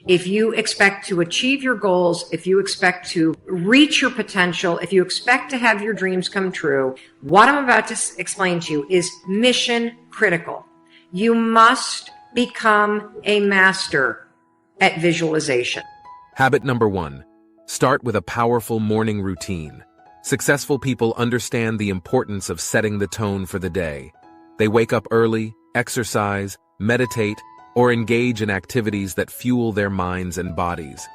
If you expect to achieve your goals, if you expect to reach your potential, if you expect to have your dreams come true, what I'm about to explain to you is mission critical. You must become a master at visualization. Habit number 1. Start with a powerful morning routine. Successful people understand the importance of setting the tone for the day. They wake up early, exercise, meditate, or engage in activities that fuel their minds and bodies.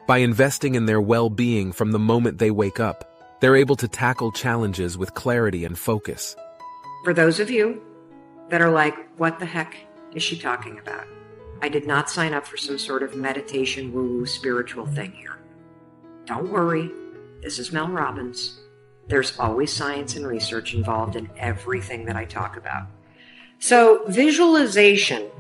By investing in their well-being from the moment they wake up, they're able to tackle challenges with clarity and focus. For those of you that are like, what the heck is she talking about? I did not sign up for some sort of meditation, woo-woo, spiritual thing here. Don't worry, this is Mel Robbins. There's always science and research involved in everything that I talk about. So visualization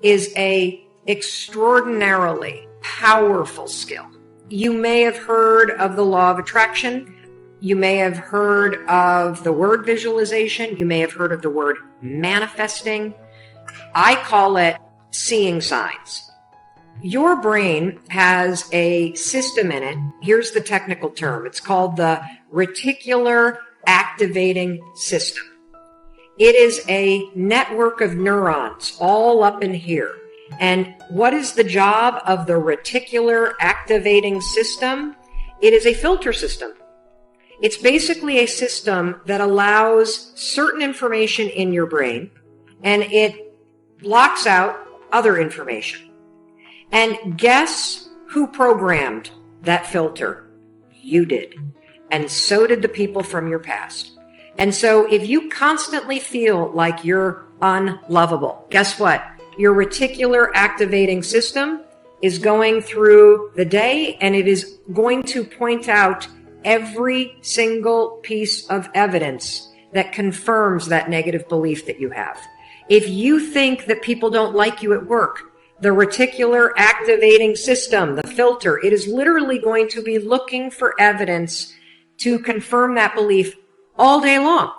is a extraordinarily powerful skill. You may have heard of the law of attraction. You may have heard of the word visualization. You may have heard of the word manifesting. I call it seeing signs. Your brain has a system in it. Here's the technical term. It's called the reticular activating system. It is a network of neurons all up in here. And what is the job of the reticular activating system? It is a filter system. It's basically a system that allows certain information in your brain and it blocks out other information. And guess who programmed that filter? You did. And so did the people from your past. And so if you constantly feel like you're unlovable, guess what? Your reticular activating system is going through the day and it is going to point out every single piece of evidence that confirms that negative belief that you have. If you think that people don't like you at work, the reticular activating system, the filter, it is literally going to be looking for evidence to confirm that belief all day long.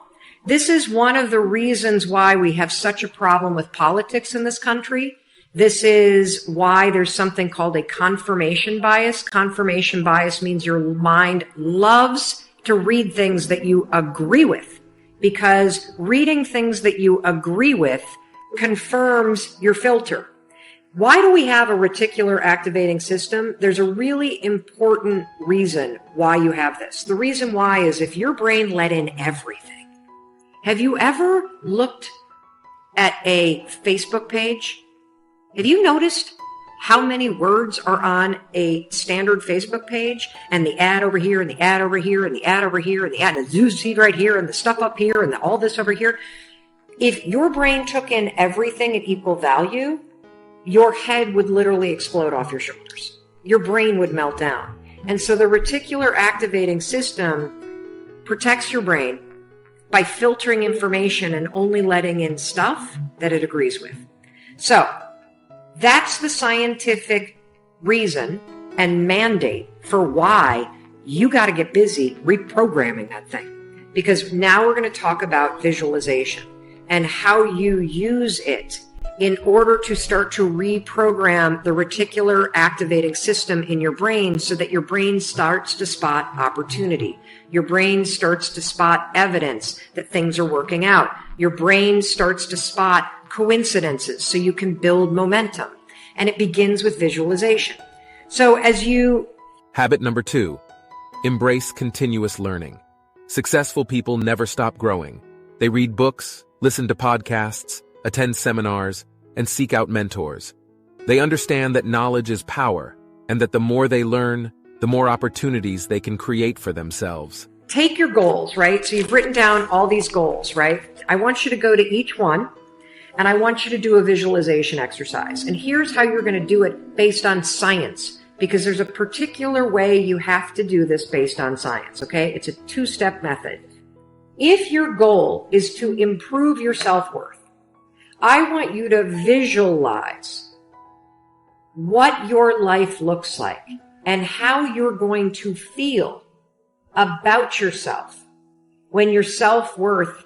This is one of the reasons why we have such a problem with politics in this country. This is why there's something called a confirmation bias. Confirmation bias means your mind loves to read things that you agree with, because reading things that you agree with confirms your filter. Why do we have a reticular activating system? There's a really important reason why you have this. The reason why is if your brain let in everything. Have you ever looked at a Facebook page? Have you noticed how many words are on a standard Facebook page? And the ad over here, and the ad over here, and the ad over here, and the ad, and the news feed right here, and the stuff up here, and all this over here. If your brain took in everything at equal value, your head would literally explode off your shoulders. Your brain would melt down. And so the reticular activating system protects your brain by filtering information and only letting in stuff that it agrees with. So that's the scientific reason and mandate for why you got to get busy reprogramming that thing. Because now we're going to talk about visualization and how you use it in order to start to reprogram the reticular activating system in your brain so that your brain starts to spot opportunity. Your brain starts to spot evidence that things are working out. Your brain starts to spot coincidences so you can build momentum. And it begins with visualization. So Habit number 2, embrace continuous learning. Successful people never stop growing. They read books, listen to podcasts, attend seminars, and seek out mentors. They understand that knowledge is power, and that the more they learn, the more opportunities they can create for themselves. Take your goals, right? So you've written down all these goals, right? I want you to go to each one, and I want you to do a visualization exercise. And here's how you're going to do it based on science, because there's a particular way you have to do this based on science, okay? It's a 2-step method. If your goal is to improve your self-worth, I want you to visualize what your life looks like and how you're going to feel about yourself when your self-worth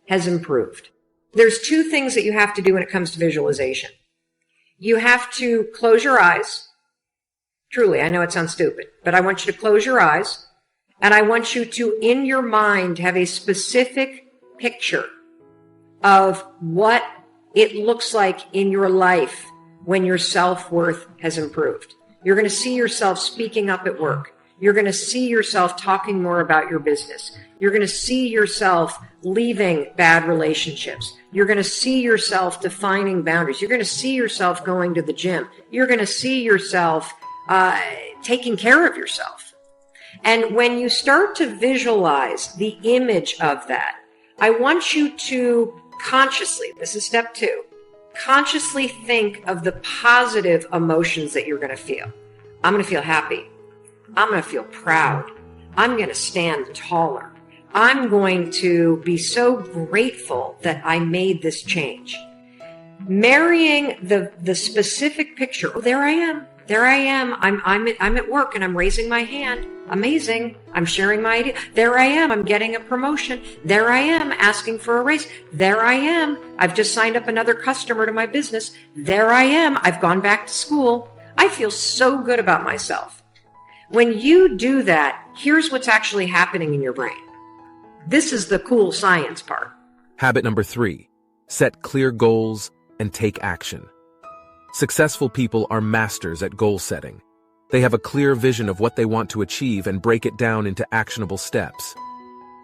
has improved. There's 2 things that you have to do when it comes to visualization. You have to close your eyes Truly, I know it sounds stupid, but I want you to close your eyes, and I want you to, in your mind, have a specific picture of what it looks like in your life when your self-worth has improved. You're going to see yourself speaking up at work. You're going to see yourself talking more about your business. You're going to see yourself leaving bad relationships. You're going to see yourself defining boundaries. You're going to see yourself going to the gym. You're going to see yourself taking care of yourself. And when you start to visualize the image of that, I want you to consciously, this is step 2, consciously think of the positive emotions that you're going to feel. I'm going to feel happy. I'm going to feel proud. I'm going to stand taller. I'm going to be so grateful that I made this change. Marrying the specific picture. Oh, there I am. There I am. I'm at work and I'm raising my hand. Amazing. I'm sharing my idea. There I am. I'm getting a promotion. There I am asking for a raise. There I am. I've just signed up another customer to my business. There I am. I've gone back to school. I feel so good about myself. When you do that, here's what's actually happening in your brain. This is the cool science part. Habit number 3, set clear goals and take action. Successful people are masters at goal setting. They have a clear vision of what they want to achieve and break it down into actionable steps.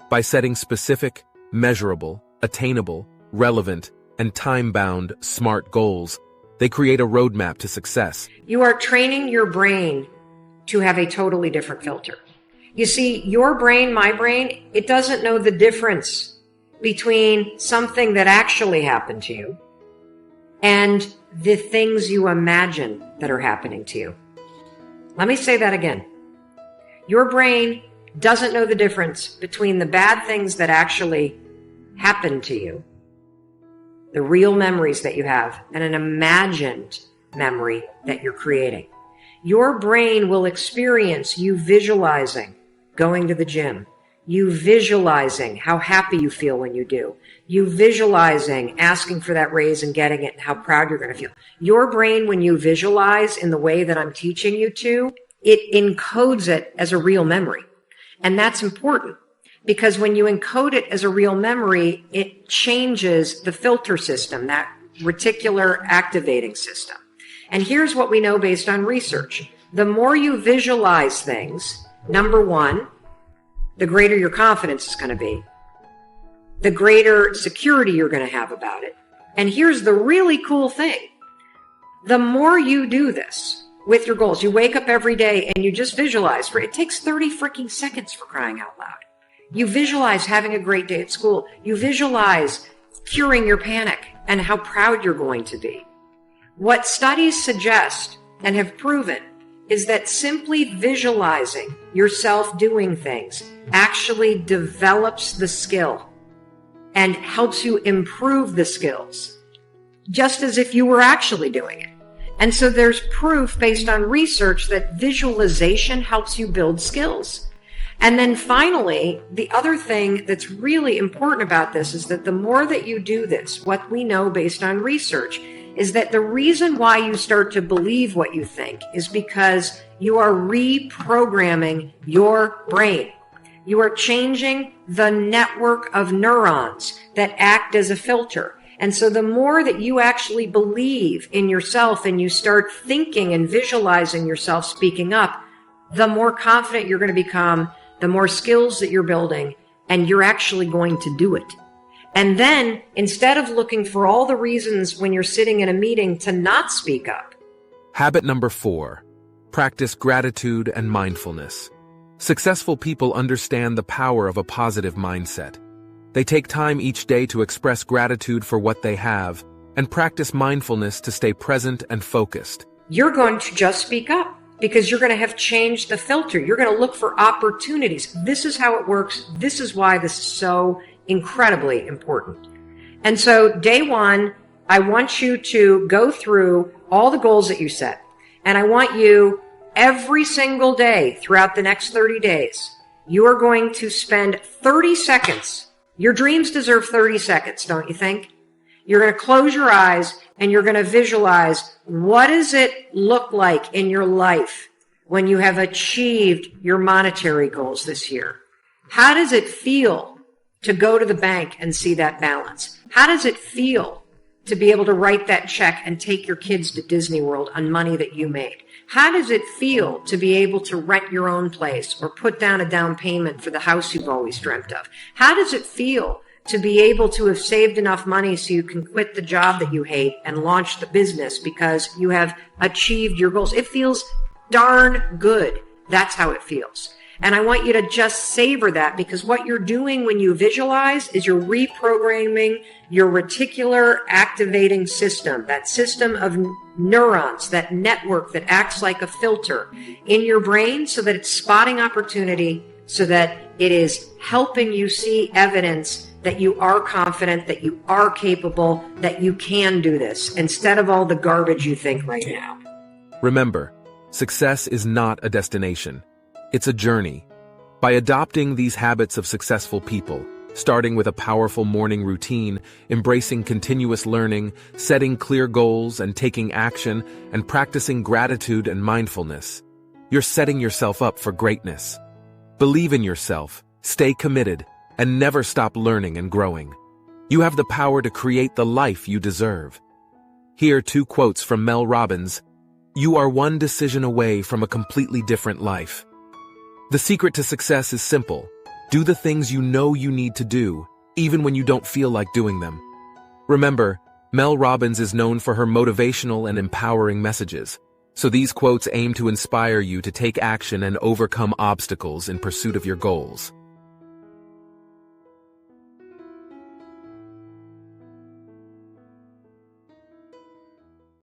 By setting specific, measurable, attainable, relevant, and time-bound, smart goals, they create a roadmap to success. You are training your brain to have a totally different filter. You see, your brain, my brain, it doesn't know the difference between something that actually happened to you and the things you imagine that are happening to you. Let me say that again. Your brain doesn't know the difference between the bad things that actually happened to you, the real memories that you have, and an imagined memory that you're creating. Your brain will experience you visualizing going to the gym, you visualizing how happy you feel when you do, you visualizing asking for that raise and getting it and how proud you're going to feel. Your brain, when you visualize in the way that I'm teaching you to, it encodes it as a real memory. And that's important because when you encode it as a real memory, it changes the filter system, that reticular activating system. And here's what we know based on research. The more you visualize things, number one, the greater your confidence is going to be, the greater security you're going to have about it. And here's the really cool thing. The more you do this with your goals, you wake up every day and you just visualize. It takes 30 freaking seconds, for crying out loud. You visualize having a great day at school. You visualize curing your panic and how proud you're going to be. What studies suggest and have proven is that simply visualizing yourself doing things actually develops the skill and helps you improve the skills, just as if you were actually doing it. And so there's proof based on research that visualization helps you build skills. And then finally, the other thing that's really important about this is that the more that you do this, what we know based on research is that the reason why you start to believe what you think is because you are reprogramming your brain. You are changing the network of neurons that act as a filter. And so the more that you actually believe in yourself and you start thinking and visualizing yourself speaking up, the more confident you're going to become, the more skills that you're building, and you're actually going to do it. And then, instead of looking for all the reasons when you're sitting in a meeting to not speak up. Habit number 4, practice gratitude and mindfulness. Successful people understand the power of a positive mindset. They take time each day to express gratitude for what they have and practice mindfulness to stay present and focused. You're going to just speak up because you're going to have changed the filter. You're going to look for opportunities. This is how it works. This is why this is so incredibly important. And so day one, I want you to go through all the goals that you set. And I want you every single day throughout the next 30 days, you are going to spend 30 seconds. Your dreams deserve 30 seconds, don't you think? You're going to close your eyes and you're going to visualize what does it look like in your life when you have achieved your monetary goals this year? How does it feel to go to the bank and see that balance? How does it feel to be able to write that check and take your kids to Disney World on money that you made? How does it feel to be able to rent your own place or put down a down payment for the house you've always dreamt of? How does it feel to be able to have saved enough money so you can quit the job that you hate and launch the business because you have achieved your goals? It feels darn good. That's how it feels. And I want you to just savor that, because what you're doing when you visualize is you're reprogramming your reticular activating system, that system of neurons, that network that acts like a filter in your brain so that it's spotting opportunity, so that it is helping you see evidence that you are confident, that you are capable, that you can do this, instead of all the garbage you think right now. Remember, success is not a destination. It's a journey. By adopting these habits of successful people, starting with a powerful morning routine, embracing continuous learning, setting clear goals and taking action, and practicing gratitude and mindfulness, you're setting yourself up for greatness. Believe in yourself, stay committed, and never stop learning and growing. You have the power to create the life you deserve. Here are 2 quotes from Mel Robbins. You are one decision away from a completely different life. The secret to success is simple. Do the things you know you need to do, even when you don't feel like doing them. Remember, Mel Robbins is known for her motivational and empowering messages, so these quotes aim to inspire you to take action and overcome obstacles in pursuit of your goals.